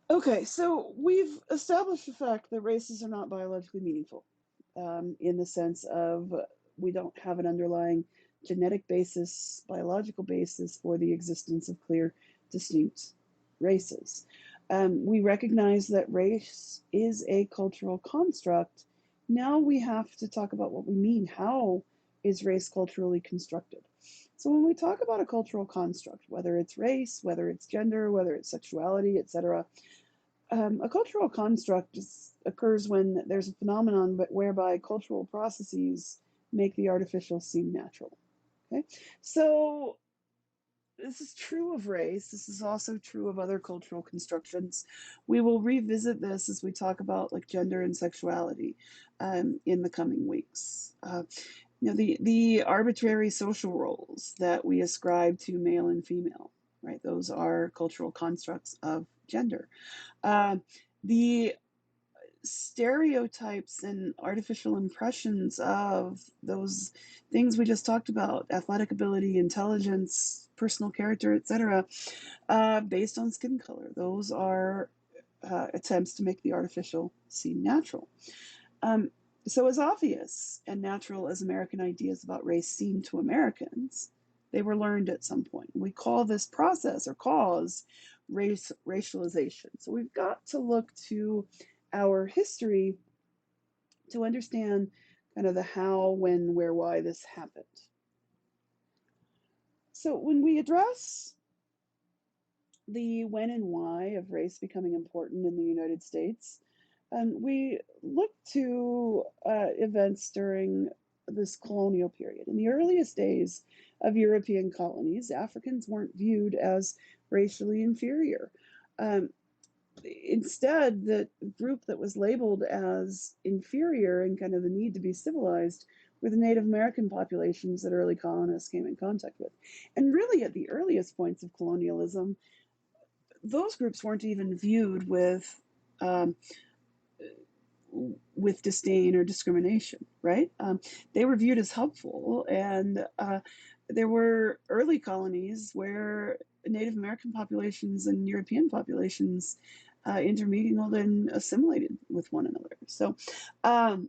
Okay, so we've established the fact that races are not biologically meaningful, in the sense of we don't have an underlying genetic basis, biological basis for the existence of clear, distinct races. We recognize that race is a cultural construct. Now we have to talk about what we mean. How is race culturally constructed? So when we talk about a cultural construct, whether it's race, whether it's gender, whether it's sexuality, etc., a cultural construct occurs when there's a phenomenon but whereby cultural processes make the artificial seem natural. Okay, so this is true of race. This is also true of other cultural constructions. We will revisit this as we talk about like gender and sexuality in the coming weeks. The arbitrary social roles that we ascribe to male and female, right? Those are cultural constructs of gender. Uh, the stereotypes and artificial impressions of those things we just talked about, athletic ability, intelligence, personal character, etc., based on skin color. Those are attempts to make the artificial seem natural. Um, so, as obvious and natural as American ideas about race seem to Americans, they were learned at some point. We call this process or cause racialization. So, we've got to look to our history to understand kind of the how, when, where, why this happened. So, when we address the when and why of race becoming important in the United States, we look to events during this colonial period. In the earliest days of European colonies, Africans weren't viewed as racially inferior. Um, Instead, the group that was labeled as inferior and kind of the need to be civilized were the Native American populations that early colonists came in contact with. And really, at the earliest points of colonialism, those groups weren't even viewed um, with disdain or discrimination, right? They were viewed as helpful, and there were early colonies where Native American populations and European populations intermingled and assimilated with one another. Um,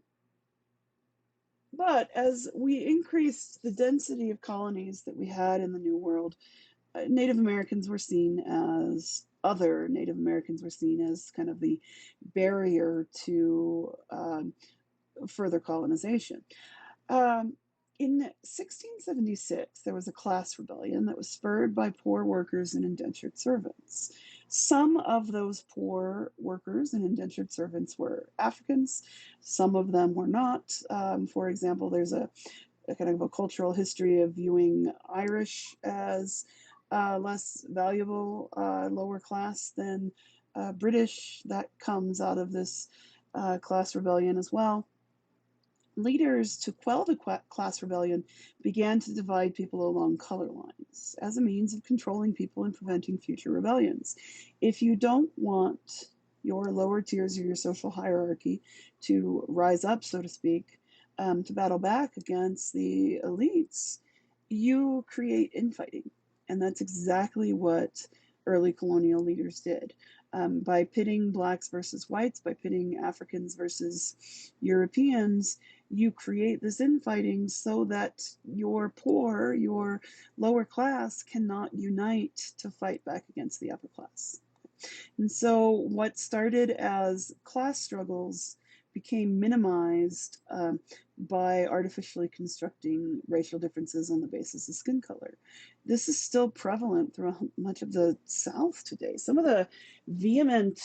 but as we increased the density of colonies that we had in the New World, Native Americans were seen as other Native Americans were seen as kind of the barrier to further colonization. Um, in 1676, there was a class rebellion that was spurred by poor workers and indentured servants. Some of those poor workers and indentured servants were Africans, some of them were not. For example, there's a kind of a cultural history of viewing Irish as less valuable, lower class than British. That comes out of this class rebellion as well. Leaders to quell the class rebellion began to divide people along color lines as a means of controlling people and preventing future rebellions. If you don't want your lower tiers of your social hierarchy to rise up, so to speak, to battle back against the elites, you create infighting. And that's exactly what early colonial leaders did. By pitting blacks versus whites, by pitting Africans versus Europeans, you create this infighting so that your poor, your lower class cannot unite to fight back against the upper class. And so what started as class struggles became minimized by artificially constructing racial differences on the basis of skin color. This is still prevalent throughout much of the South today. Some of the vehement,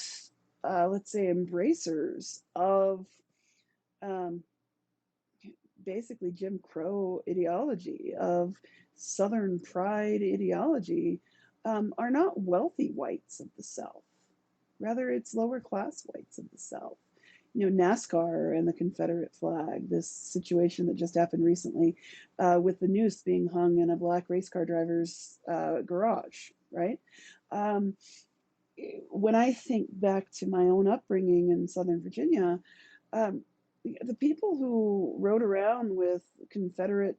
let's say, embracers of um, basically Jim Crow ideology, of Southern pride ideology, are not wealthy whites of the South. Rather, it's lower class whites of the South. NASCAR and the Confederate flag, this situation that just happened recently with the noose being hung in a black race car driver's garage, right? Um, when I think back to my own upbringing in Southern Virginia, um, the people who rode around with Confederate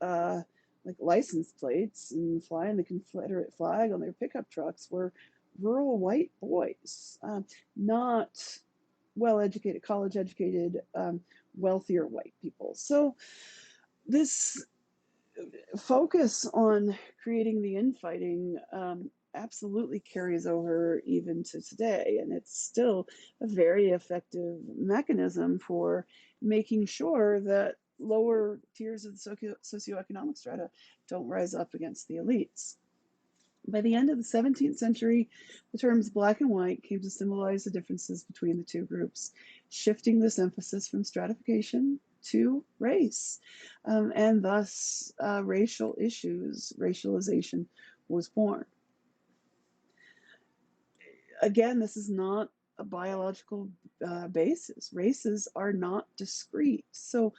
like license plates and flying the Confederate flag on their pickup trucks were rural white boys, not well educated, college educated, wealthier white people. So this focus on creating the infighting absolutely carries over even to today, and it's still a very effective mechanism for making sure that lower tiers of the socioeconomic strata don't rise up against the elites. By the end of the 17th century, the terms black and white came to symbolize the differences between the two groups, shifting this emphasis from stratification to race. And thus, racial issues, racialization was born. Again, this is not a biological basis. Races are not discrete. So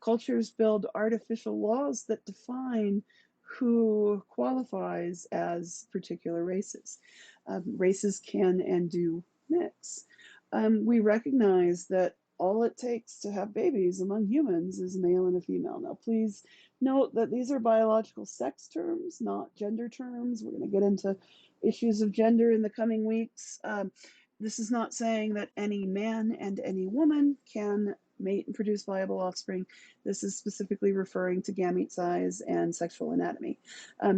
cultures build artificial laws that define who qualifies as particular races. Races can and do mix. We recognize that all it takes to have babies among humans is a male and a female. Now, please note that these are biological sex terms, not gender terms. We're going to get into issues of gender in the coming weeks. This is not saying that any man and any woman can mate and produce viable offspring. This is specifically referring to gamete size and sexual anatomy.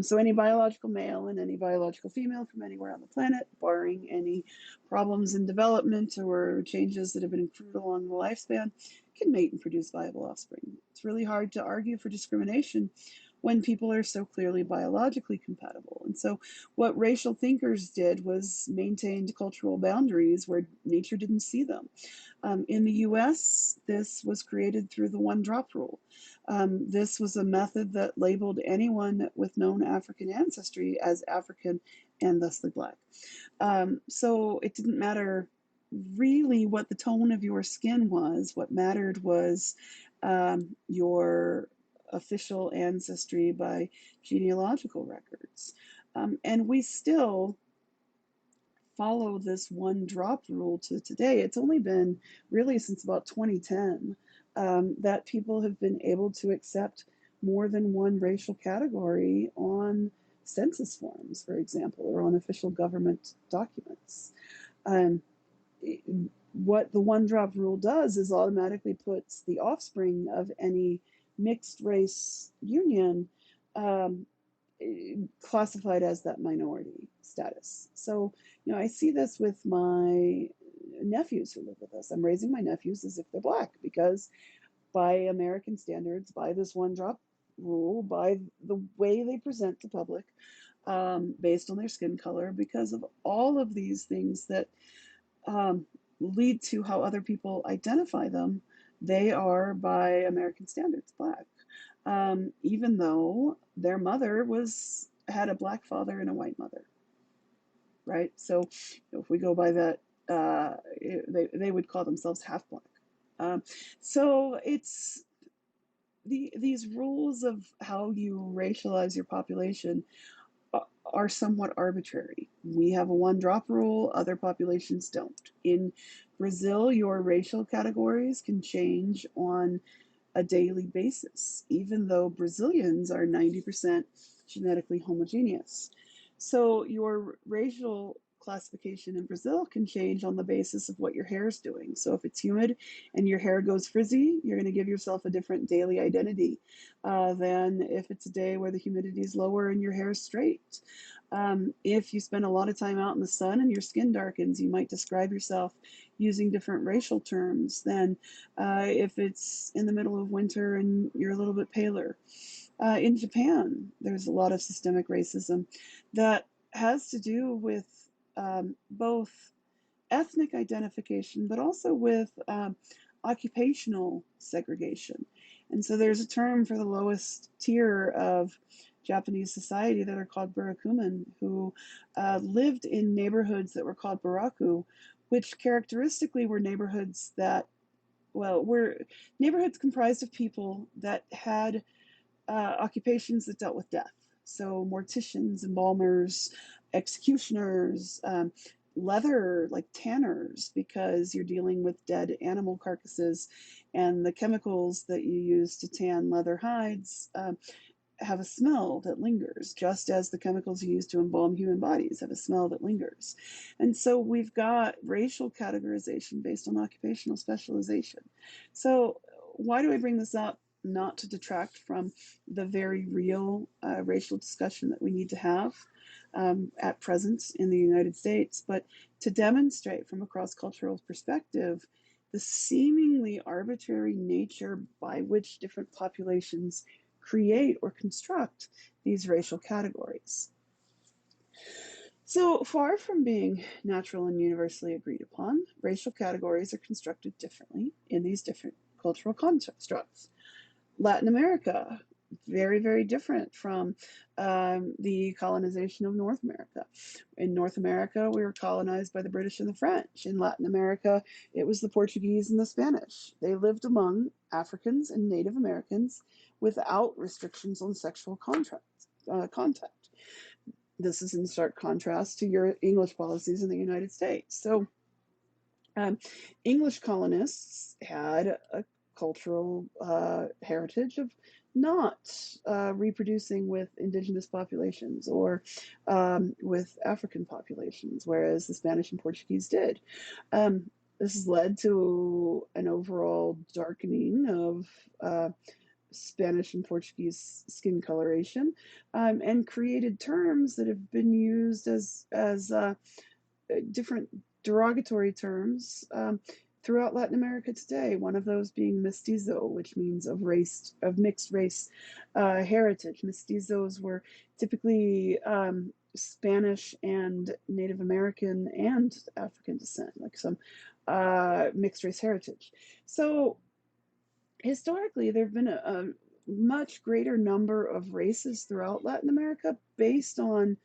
So any biological male and any biological female from anywhere on the planet, barring any problems in development or changes that have been accrued along the lifespan, can mate and produce viable offspring. It's really hard to argue for discrimination when people are so clearly biologically compatible. And so what racial thinkers did was maintained cultural boundaries where nature didn't see them. In the US, this was created through the one drop rule. This was a method that labeled anyone with known African ancestry as African and thusly black. So it didn't matter really what the tone of your skin was. What mattered was your official ancestry by genealogical records. And we still follow this one drop rule to today. It's only been really since about 2010 that people have been able to accept more than one racial category on census forms, for example, or on official government documents. Um, what the one drop rule does is automatically puts the offspring of any mixed race union um, classified as that minority status. So, I see this with my nephews who live with us. I'm raising my nephews as if they're black because, by American standards, by this one drop rule, by the way they present to public, based on their skin color, because of all of these things that um, lead to how other people identify them, they are, by American standards, black. Even though their mother had a black father and a white mother, right? So if we go by that, they would call themselves half black. So it's these rules of how you racialize your population are somewhat arbitrary. We have a one drop rule, other populations don't. In Brazil, your racial categories can change on a daily basis, even though Brazilians are 90% genetically homogeneous. So your racial classification in Brazil can change on the basis of what your hair is doing. So if it's humid and your hair goes frizzy, you're going to give yourself a different daily identity than if it's a day where the humidity is lower and your hair is straight. If you spend a lot of time out in the sun and your skin darkens, you might describe yourself using different racial terms than if it's in the middle of winter and you're a little bit paler. In Japan, there's a lot of systemic racism that has to do with both ethnic identification, but also with occupational segregation. And so there's a term for the lowest tier of Japanese society that are called burakumin, who lived in neighborhoods that were called baraku, which characteristically were neighborhoods that, well, were neighborhoods comprised of people that had occupations that dealt with death. So morticians, embalmers, executioners, leather, like tanners, because you're dealing with dead animal carcasses and the chemicals that you use to tan leather hides have a smell that lingers, just as the chemicals used to embalm human bodies have a smell that lingers. And so we've got racial categorization based on occupational specialization. So, why do I bring this up? Not to detract from the very real racial discussion that we need to have at present in the United States, but to demonstrate from a cross cultural perspective the seemingly arbitrary nature by which different populations create or construct these racial categories. So far from being natural and universally agreed upon, racial categories are constructed differently in these different cultural constructs. Latin America, very, very different from the colonization of North America. In North America, we were colonized by the British and the French. In Latin America, it was the Portuguese and the Spanish. They lived among Africans and Native Americans without restrictions on sexual contact. This is in stark contrast to your English policies in the United States. So, um, English colonists had a cultural heritage of not reproducing with indigenous populations or with African populations, whereas the Spanish and Portuguese did. This has led to an overall darkening of Spanish and Portuguese skin coloration, and created terms that have been used as different derogatory terms throughout Latin America today. One of those being mestizo, which means of mixed race heritage. Mestizos were typically Spanish and Native American and African descent, like some mixed race heritage. So historically, there have been a much greater number of races throughout Latin America based on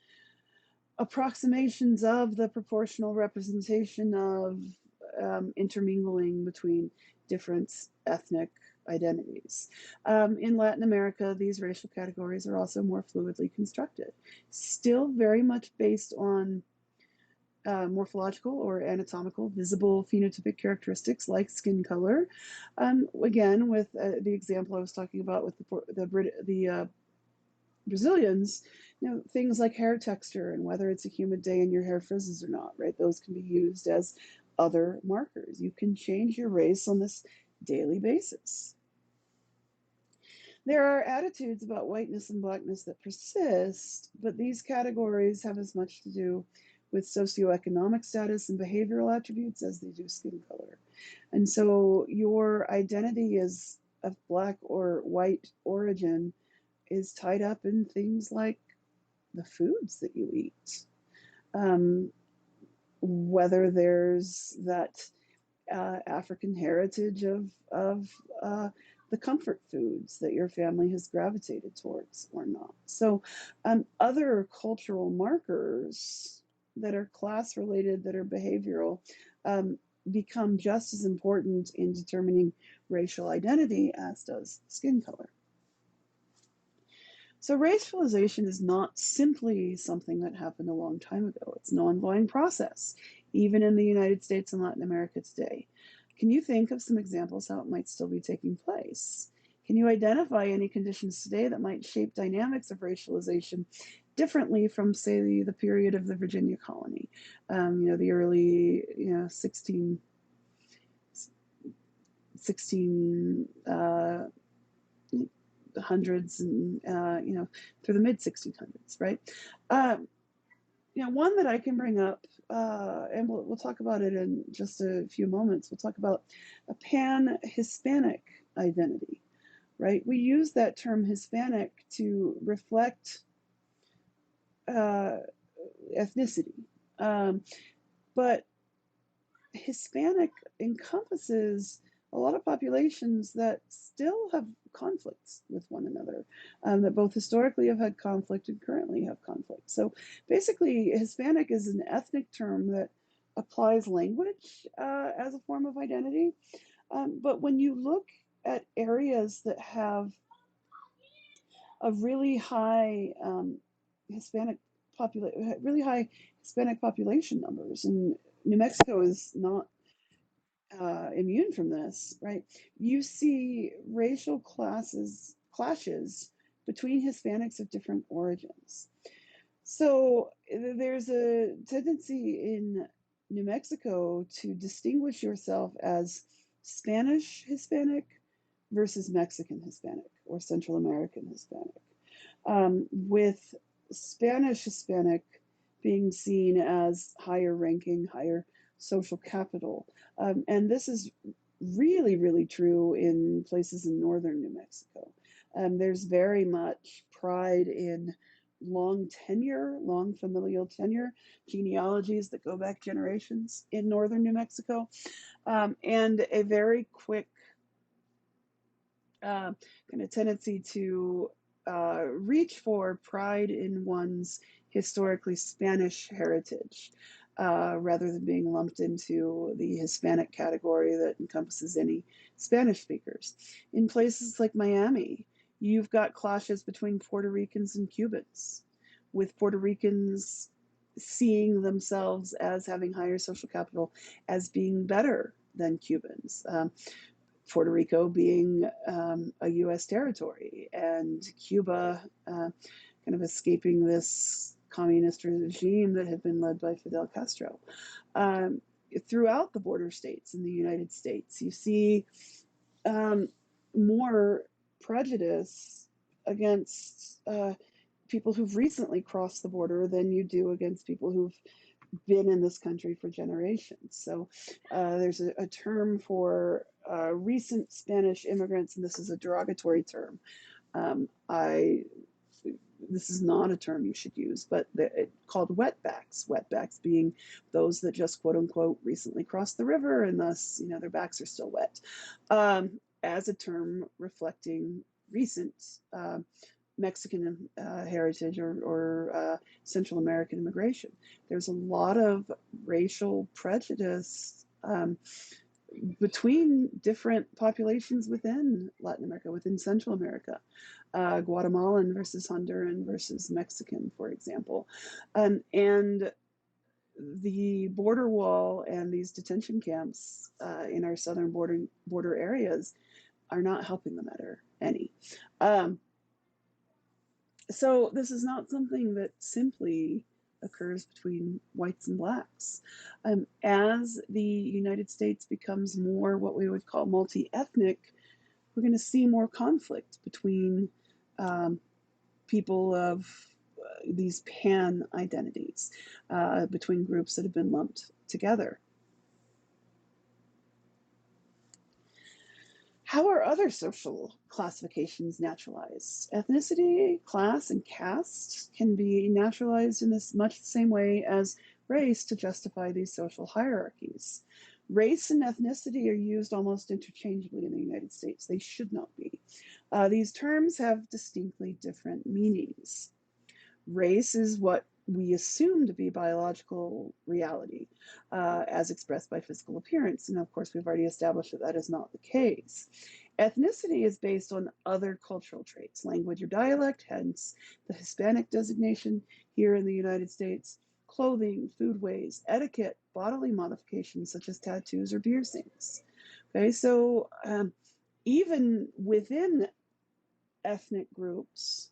approximations of the proportional representation of intermingling between different ethnic identities. In Latin America, these racial categories are also more fluidly constructed, still very much based on morphological or anatomical visible phenotypic characteristics like skin color. Again, with the example I was talking about with the Brazilians, things like hair texture and whether it's a humid day and your hair frizzes or not, right? Those can be used as other markers. You can change your race on this daily basis. There are attitudes about whiteness and blackness that persist, but these categories have as much to do with socioeconomic status and behavioral attributes as they do skin color. And so your identity as of black or white origin is tied up in things like the foods that you eat. Um, Whether there's that African heritage of the comfort foods that your family has gravitated towards or not. So, other cultural markers that are class related, that are behavioral, um, become just as important in determining racial identity as does skin color. So racialization is not simply something that happened a long time ago. It's an ongoing process, even in the United States and Latin America today. Can you think of some examples how it might still be taking place? Can you identify any conditions today that might shape dynamics of racialization differently from, say, the period of the Virginia colony? The early, 16 hundreds and through the mid 1600s, right? Um, one that I can bring up, and we'll talk about it in just a few moments. We'll talk about a pan-Hispanic identity, right? We use that term Hispanic to reflect uh, ethnicity, but Hispanic encompasses a lot of populations that still have conflicts with one another, that both historically have had conflict and currently have conflict. So basically, Hispanic is an ethnic term that applies language as a form of identity. But when you look at areas that have a really high Hispanic really high Hispanic population numbers, and New Mexico is not immune from this, right? You see racial clashes between Hispanics of different origins. So there's a tendency in New Mexico to distinguish yourself as Spanish Hispanic versus Mexican Hispanic or Central American Hispanic, with Spanish Hispanic being seen as higher ranking, higher social capital. And this is really, really true in places in northern New Mexico. There's very much pride in long tenure, long familial tenure, genealogies that go back generations in northern New Mexico, and a very quick kind of tendency to reach for pride in one's historically Spanish heritage, rather than being lumped into the Hispanic category that encompasses any Spanish speakers. In places like Miami, you've got clashes between Puerto Ricans and Cubans, with Puerto Ricans seeing themselves as having higher social capital, as being better than Cubans. Puerto Rico being a U.S. territory, and Cuba kind of escaping this communist regime that had been led by Fidel Castro. Um, Throughout the border states in the United States, you see um, more prejudice against people who've recently crossed the border than you do against people who've been in this country for generations. So there's a term for recent Spanish immigrants, and this is a derogatory term. I This is not a term you should use, but it's called wetbacks. Wetbacks being those that just quote unquote recently crossed the river, and thus their backs are still wet, as a term reflecting recent Mexican heritage or Central American immigration. There's a lot of racial prejudice between different populations within Latin America, within Central America. Guatemalan versus Honduran versus Mexican, for example. And the border wall and these detention camps in our southern border areas are not helping the matter any. So this is not something that simply occurs between whites and blacks. As the United States becomes more what we would call multi-ethnic, we're going to see more conflict between um, people of these pan identities, between groups that have been lumped together. How are other social classifications naturalized? Ethnicity, class, and caste can be naturalized in this much the same way as race to justify these social hierarchies. Race and ethnicity are used almost interchangeably in the United States. They should not be. These terms have distinctly different meanings. Race is what we assume to be biological reality, as expressed by physical appearance. And of course, we've already established that that is not the case. Ethnicity is based on other cultural traits, language or dialect, hence the Hispanic designation here in the United States, clothing, foodways, etiquette, bodily modifications such as tattoos or piercings. Okay, so even within ethnic groups,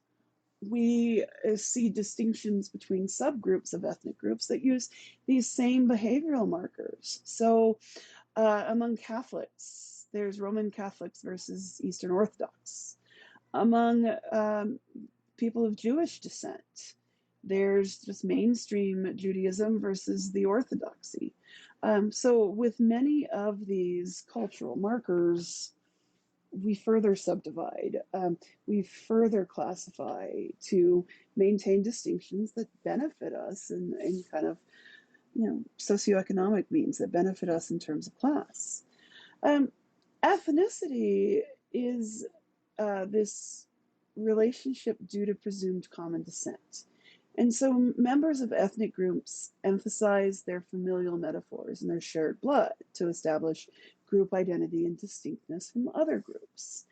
we see distinctions between subgroups of ethnic groups that use these same behavioral markers. So, among Catholics, there's Roman Catholics versus Eastern Orthodox. Among people of Jewish descent, there's just mainstream Judaism versus the Orthodoxy. So, with many of these cultural markers, we further subdivide, we further classify to maintain distinctions that benefit us in kind of socioeconomic means that benefit us in terms of class. Um, Ethnicity is this relationship due to presumed common descent. And so members of ethnic groups emphasize their familial metaphors and their shared blood to establish group identity and distinctness from other groups.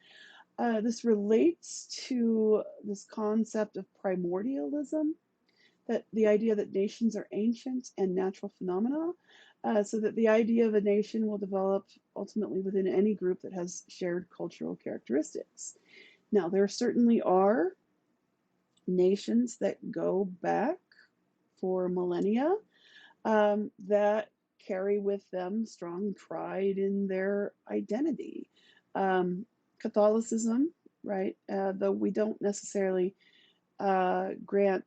This relates to this concept of primordialism, that the idea that nations are ancient and natural phenomena, so that the idea of a nation will develop ultimately within any group that has shared cultural characteristics. Now, there certainly are nations that go back for millennia, that carry with them strong pride in their identity. Catholicism, right? Though we don't necessarily grant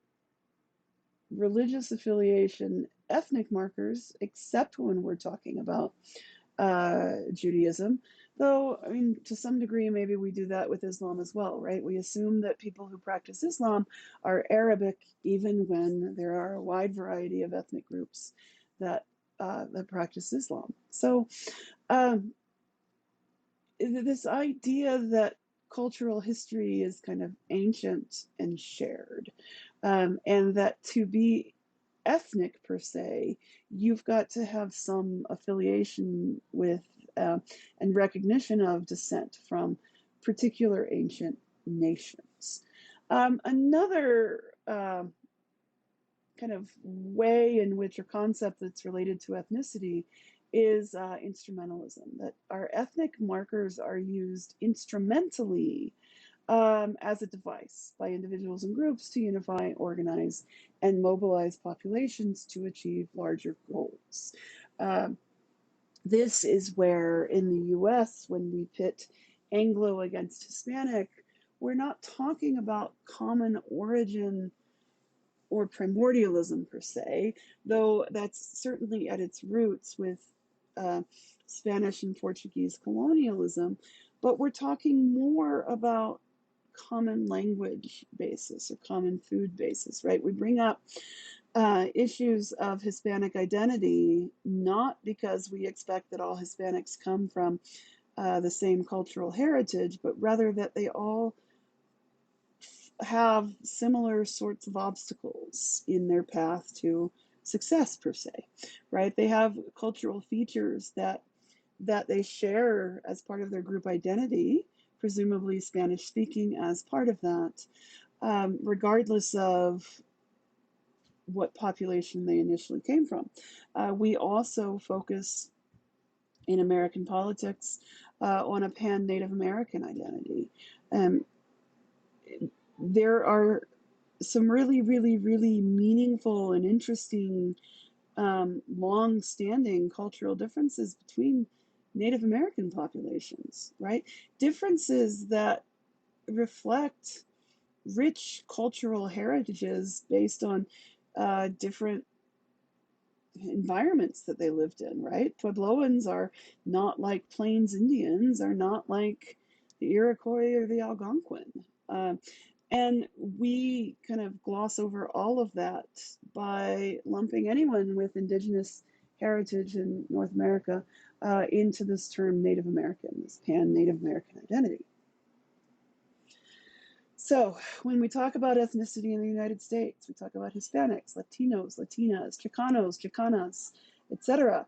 religious affiliation ethnic markers, except when we're talking about Judaism. Though, I mean, to some degree, maybe we do that with Islam as well, right? We assume that people who practice Islam are Arabic, even when there are a wide variety of ethnic groups that that practice Islam. So, um, this idea that cultural history is kind of ancient and shared, and that to be ethnic per se, you've got to have some affiliation with and recognition of descent from particular ancient nations. Another kind of way in which, or concept that's related to ethnicity, is instrumentalism, that our ethnic markers are used instrumentally as a device by individuals and groups to unify, organize, and mobilize populations to achieve larger goals. Um, this is where, in the US, when we pit Anglo against Hispanic, we're not talking about common origin or primordialism per se, though that's certainly at its roots with uh, Spanish and Portuguese colonialism. But we're talking more about common language basis or common food basis, right? We bring up issues of Hispanic identity not because we expect that all Hispanics come from the same cultural heritage, but rather that they all have similar sorts of obstacles in their path to success per se, right? They have cultural features that they share as part of their group identity, presumably Spanish speaking as part of that, regardless of what population they initially came from. We also focus in American politics on a pan Native American identity. Um, there are some really, really, really meaningful and interesting, long-standing cultural differences between Native American populations, right? Differences that reflect rich cultural heritages based on different environments that they lived in, right? Puebloans are not like Plains Indians, are not like the Iroquois or the Algonquin. Um, and we kind of gloss over all of that by lumping anyone with indigenous heritage in North America into this term Native American, this pan Native American identity. So, when we talk about ethnicity in the United States, we talk about Hispanics, Latinos, Latinas, Chicanos, Chicanas, etc.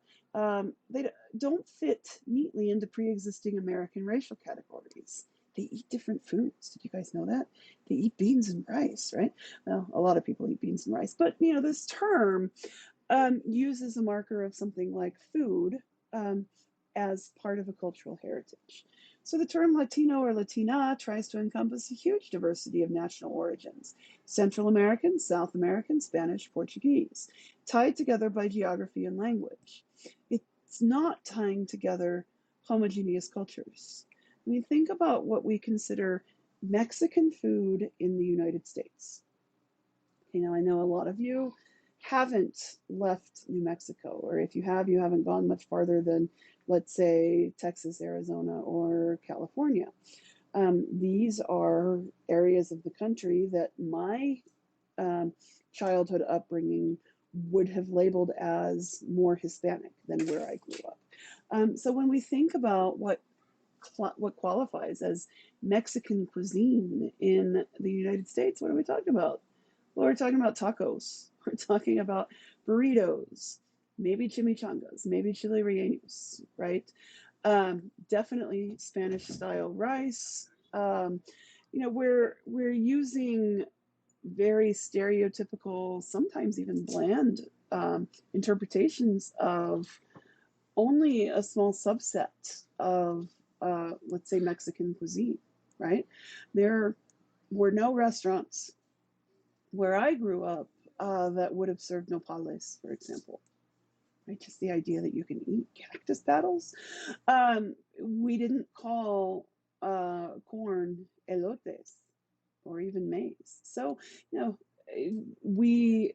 They don't fit neatly into pre-existing American racial categories. They eat different foods. Did you guys know that? They eat beans and rice, right? Well, a lot of people eat beans and rice, but this term uses a marker of something like food um, as part of a cultural heritage. So the term Latino or Latina tries to encompass a huge diversity of national origins: Central American, South American, Spanish, Portuguese, tied together by geography and language. It's not tying together homogeneous cultures. I mean, think about what we consider Mexican food in the United States. I know a lot of you haven't left New Mexico, or if you have, you haven't gone much farther than, let's say, Texas, Arizona, or California. These are areas of the country that my um, childhood upbringing would have labeled as more Hispanic than where I grew up. So when we think about what qualifies as Mexican cuisine in the United States, what are we talking about? Well, we're talking about tacos. We're talking about burritos, maybe chimichangas, maybe chile rellenos, right? Definitely Spanish style rice. We're using very stereotypical, sometimes even bland interpretations of only a small subset of, let's say, Mexican cuisine, right? There were no restaurants where I grew up, that would have served nopales, for example. Right? Just the idea that you can eat cactus petals. We didn't call corn elotes or even maize. So, you know, we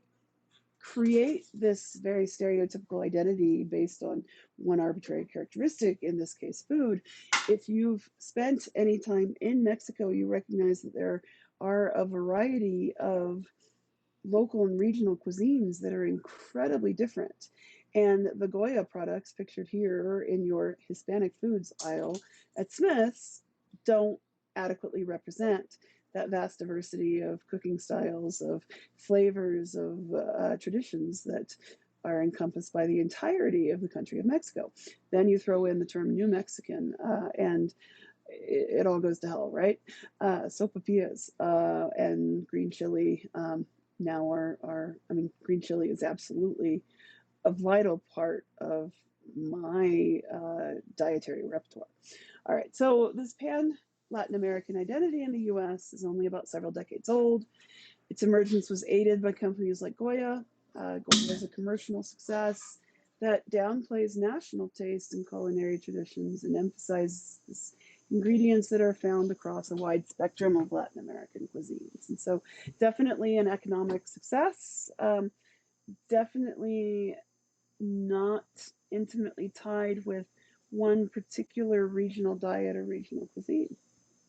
create this very stereotypical identity based on one arbitrary characteristic, in this case, food. If you've spent any time in Mexico, you recognize that there are a variety of local and regional cuisines that are incredibly different. And the Goya products pictured here in your Hispanic foods aisle at Smith's don't adequately represent that vast diversity of cooking styles, of flavors, of traditions that are encompassed by the entirety of the country of Mexico. Then you throw in the term New Mexican, and it all goes to hell, right? Sopapillas and green chili now I mean, green chili is absolutely a vital part of my dietary repertoire. All right, so this pan Latin American identity in the US is only about several decades old. Its emergence was aided by companies like Goya. Goya is a commercial success that downplays national taste and culinary traditions and emphasizes ingredients that are found across a wide spectrum of Latin American cuisines. And so, definitely an economic success, definitely not intimately tied with one particular regional diet or regional cuisine.